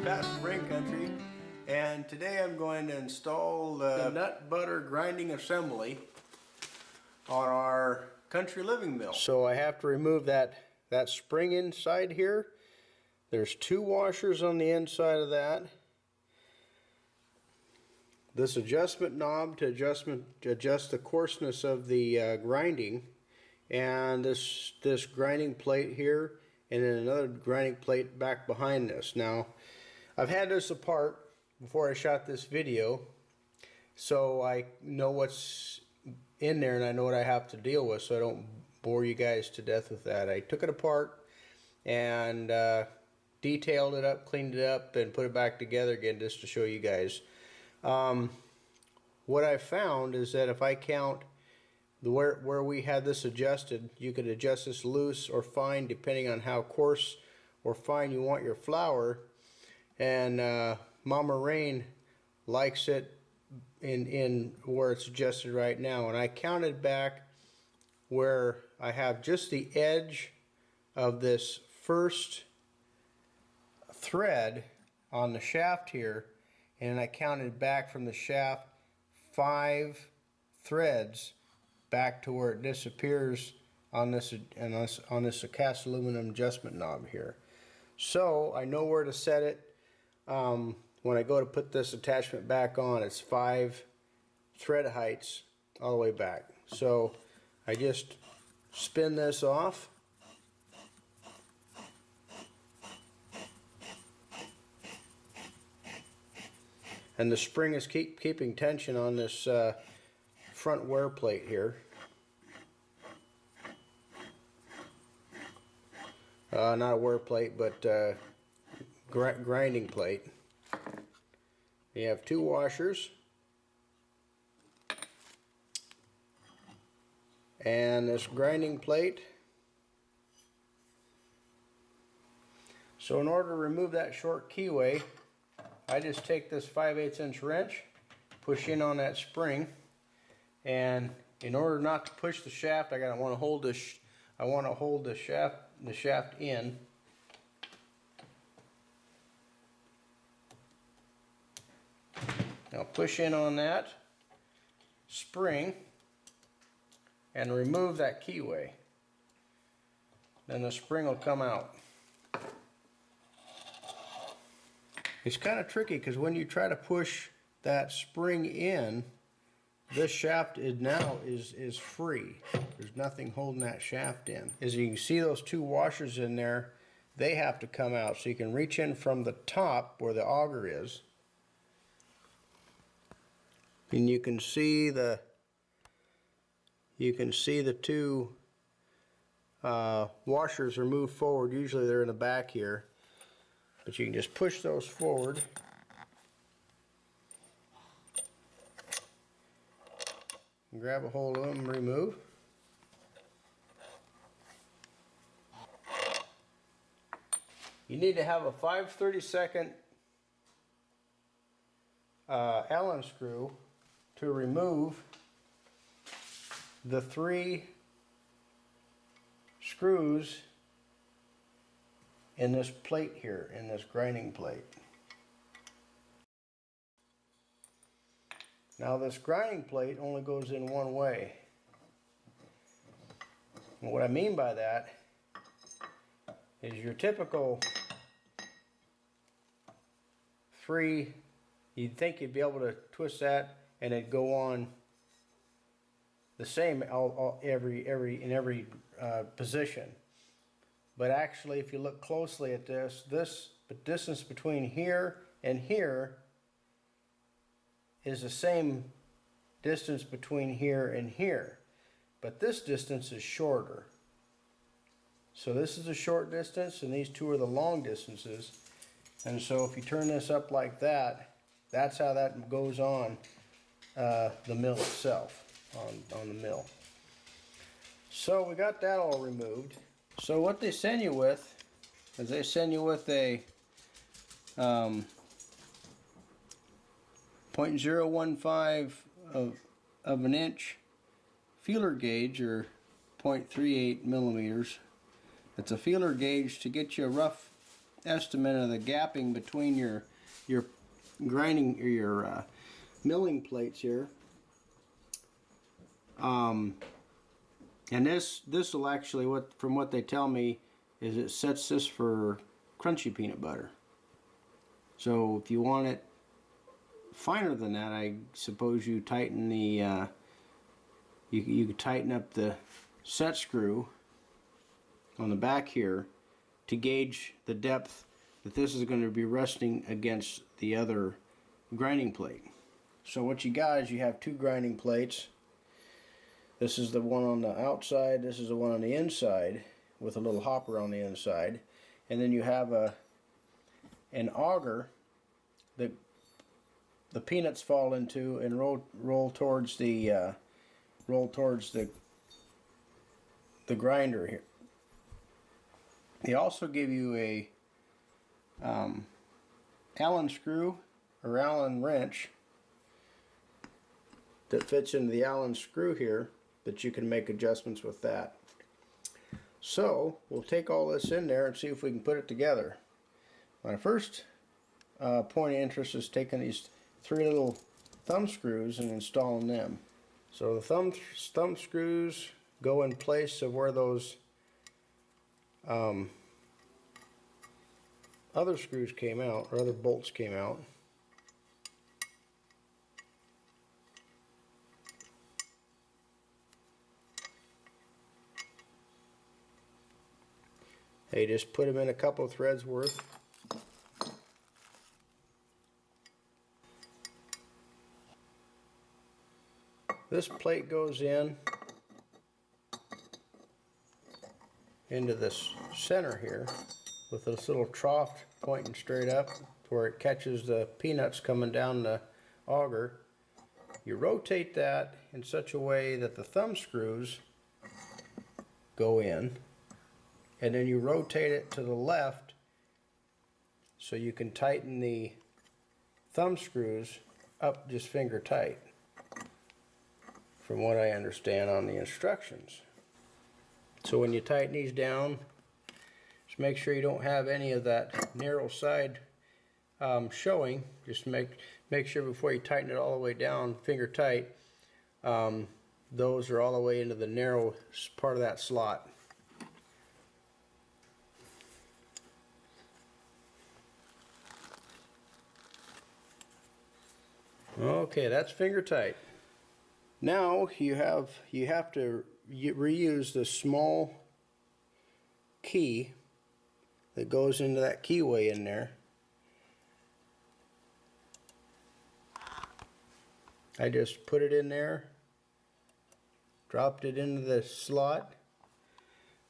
Pat from Rain Country, and today I'm going to install the nut butter grinding assembly on our country living mill. So I have to remove that spring inside here. There's two washers on the inside of that. This adjustment knob to adjust the coarseness of the grinding, and this grinding plate here, and then another grinding plate back behind this. Now, I've had this apart before I shot this video, so I know what's in there and I know what I have to deal with, so I don't bore you guys to death with that. I took it apart and detailed it up, cleaned it up, and put it back together again just to show you guys. What I found is that if I count where we had this adjusted, you could adjust this loose or fine depending on how coarse or fine you want your flour. And Mama Rain likes it in where it's adjusted right now. And I counted back where I have just the edge of this first thread on the shaft here, and I counted back from the shaft 5 threads back to where it disappears on this cast aluminum adjustment knob here. So I know where to set it. When I go to put this attachment back on, it's 5 thread heights all the way back. So I just spin this off. And the spring is keeping tension on this front wear plate here. Not a wear plate, but grinding plate. You have 2 washers and this grinding plate. So in order to remove that short keyway, I just take this 5/8" wrench, push in on that spring, and in order not to push the shaft, I want to hold the shaft in. Now push in on that spring and remove that keyway. Then the spring will come out. It's kind of tricky because when you try to push that spring in, this shaft is free. There's nothing holding that shaft in. As you can see, those 2 washers in there, they have to come out. So you can reach in from the top where the auger is, and you can see the 2 washers are moved forward. Usually they're in the back here, but you can just push those forward. And grab a hold of them and remove. You need to have a 5/32 Allen screw to remove the 3 screws in this plate here, in this grinding plate. Now this grinding plate only goes in one way. And what I mean by that is your typical 3, you'd think you'd be able to twist that and it'd go on the same in every position. But actually, if you look closely at this distance between here and here is the same distance between here and here, but this distance is shorter. So this is a short distance and these 2 are the long distances. And so if you turn this up like that, that's how that goes on the mill itself, on the mill. So we got that all removed. So what they send you with is they send you with a 0.015 of an inch feeler gauge, or 0.38 millimeters. It's a feeler gauge to get you a rough estimate of the gapping between your grinding or your milling plates here. And this will actually, from what they tell me, is it sets this for crunchy peanut butter. So if you want it finer than that, I suppose you tighten the you could tighten up the set screw on the back here to gauge the depth that this is going to be resting against the other grinding plate. So what you got is you have two grinding plates. This is the one on the outside, this is the one on the inside with a little hopper on the inside, and then you have an auger that the peanuts fall into and roll towards the grinder here. They also give you a Allen screw or Allen wrench that fits into the Allen screw here, that you can make adjustments with that. So we'll take all this in there and see if we can put it together. My first point of interest is taking these three little thumb screws and installing them. So the thumb screws go in place of where those other screws came out, or other bolts came out. They just put them in a couple of threads worth. This plate goes into this center here with this little trough pointing straight up where it catches the peanuts coming down the auger. You rotate that in such a way that the thumb screws go in, and then you rotate it to the left so you can tighten the thumb screws up just finger tight, from what I understand on the instructions. So when you tighten these down, just make sure you don't have any of that narrow side showing. Just make sure before you tighten it all the way down, finger tight, those are all the way into the narrow part of that slot. Okay, that's finger tight. Now you have to reuse the small key that goes into that keyway in there. I just put it in there, dropped it into the slot.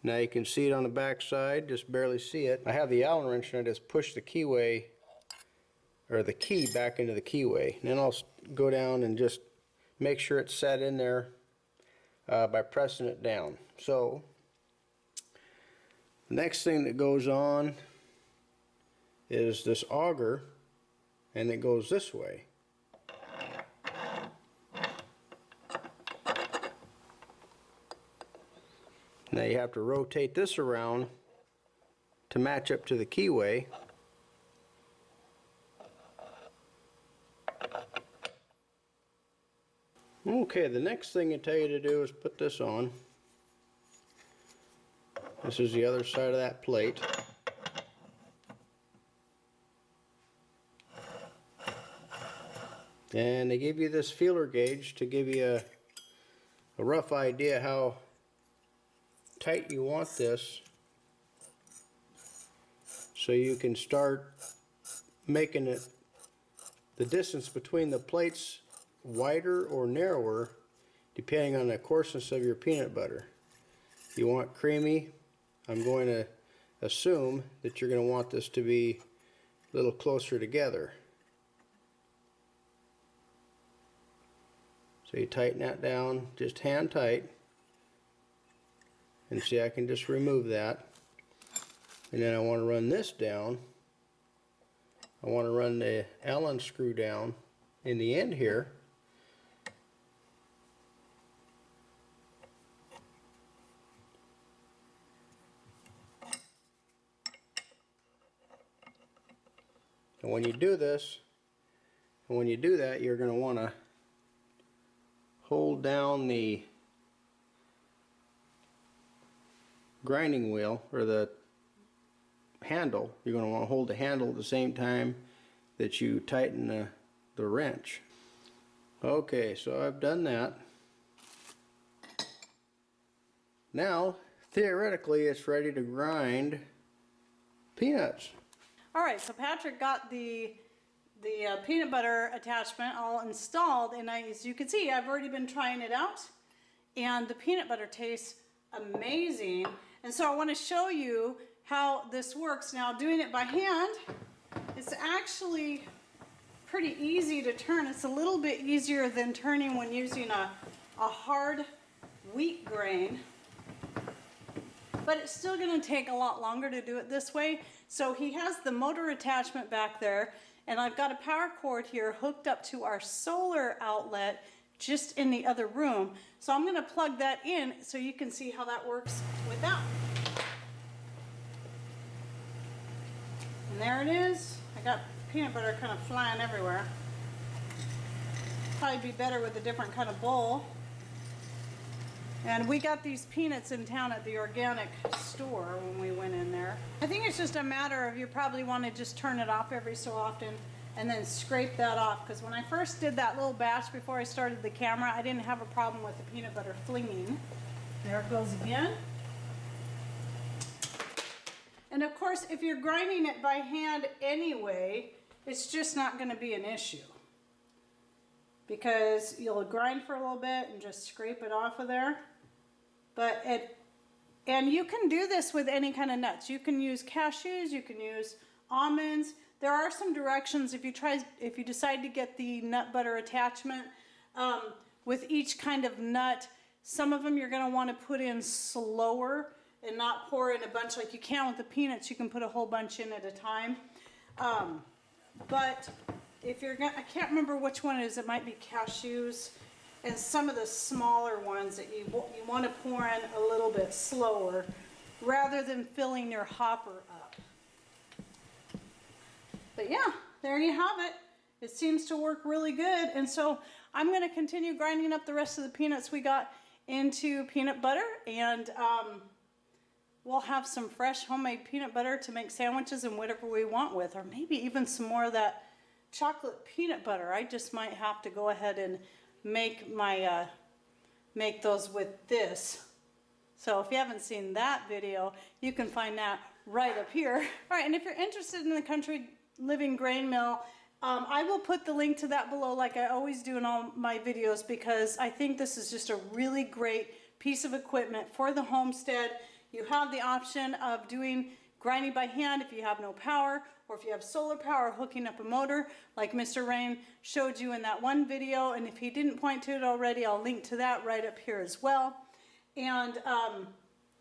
Now you can see it on the back side, just barely see it. I have the Allen wrench and I just push the keyway, or the key, back into the keyway. And then I'll go down and just make sure it's set in there by pressing it down. So the next thing that goes on is this auger, and it goes this way. Now you have to rotate this around to match up to the keyway. Okay, the next thing I tell you to do is put this on. This is the other side of that plate. And they give you this feeler gauge to give you a rough idea how tight you want this, so you can start making it, the distance between the plates, wider or narrower depending on the coarseness of your peanut butter. If you want creamy, I'm going to assume that you're going to want this to be a little closer together. So you tighten that down, just hand tight, and see, I can just remove that. And then I want to run this down. I want to run the Allen screw down in the end here. And when you do this, and when you do that, you're going to want to hold down the grinding wheel, or the handle. You're going to want to hold the handle at the same time that you tighten the wrench. Okay, so I've done that. Now, theoretically, it's ready to grind peanuts. All right, so Patrick got the peanut butter attachment all installed, and as you can see, I've already been trying it out, and the peanut butter tastes amazing. And so I want to show you how this works. Now, doing it by hand, it's actually pretty easy to turn. It's a little bit easier than turning when using a hard wheat grain, but it's still going to take a lot longer to do it this way. So he has the motor attachment back there, and I've got a power cord here hooked up to our solar outlet just in the other room. So I'm going to plug that in so you can see how that works with that. And there it is. I got peanut butter kind of flying everywhere. Probably be better with a different kind of bowl. And we got these peanuts in town at the organic store when we went in there. I think it's just a matter of, you probably want to just turn it off every so often and then scrape that off. Because when I first did that little batch before I started the camera, I didn't have a problem with the peanut butter flinging. There it goes again. And of course, if you're grinding it by hand anyway, it's just not going to be an issue. Because you'll grind for a little bit and just scrape it off of there. And you can do this with any kind of nuts. You can use cashews, you can use almonds. There are some directions if you decide to get the nut butter attachment with each kind of nut. Some of them you're going to want to put in slower and not pour in a bunch like you can with the peanuts. You can put a whole bunch in at a time. But if you're going, I can't remember which one it is. It might be cashews, and some of the smaller ones that you want to pour in a little bit slower rather than filling your hopper up. But yeah, there you have it. It seems to work really good. And so I'm going to continue grinding up the rest of the peanuts we got into peanut butter, and we'll have some fresh homemade peanut butter to make sandwiches and whatever we want with, or maybe even some more of that chocolate peanut butter. I just might have to go ahead and make those with this. So if you haven't seen that video, you can find that right up here. All right, and if you're interested in the Country Living Grain Mill, I will put the link to that below like I always do in all my videos, because I think this is just a really great piece of equipment for the homestead. You have the option of doing grinding by hand if you have no power, or if you have solar power, hooking up a motor like Mr. Rain showed you in that one video. And if he didn't point to it already, I'll link to that right up here as well. And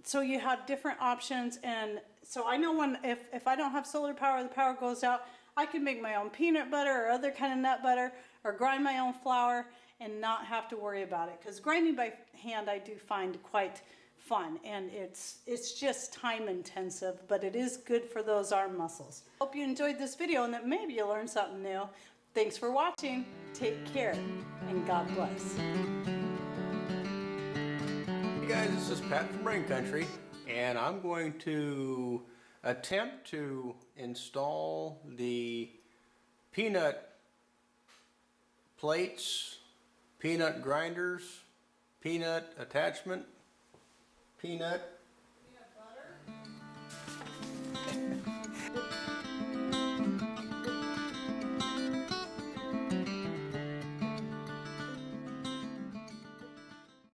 so you have different options. And so I know if I don't have solar power, the power goes out, I can make my own peanut butter or other kind of nut butter, or grind my own flour and not have to worry about it. Because grinding by hand I do find quite fun, and it's just time intensive, but it is good for those arm muscles. Hope you enjoyed this video and that maybe you learned something new. Thanks for watching. Take care, and God bless. Hey guys, this is Pat from Rain Country, and I'm going to attempt to install the peanut plates, peanut grinders, peanut attachment, peanut butter.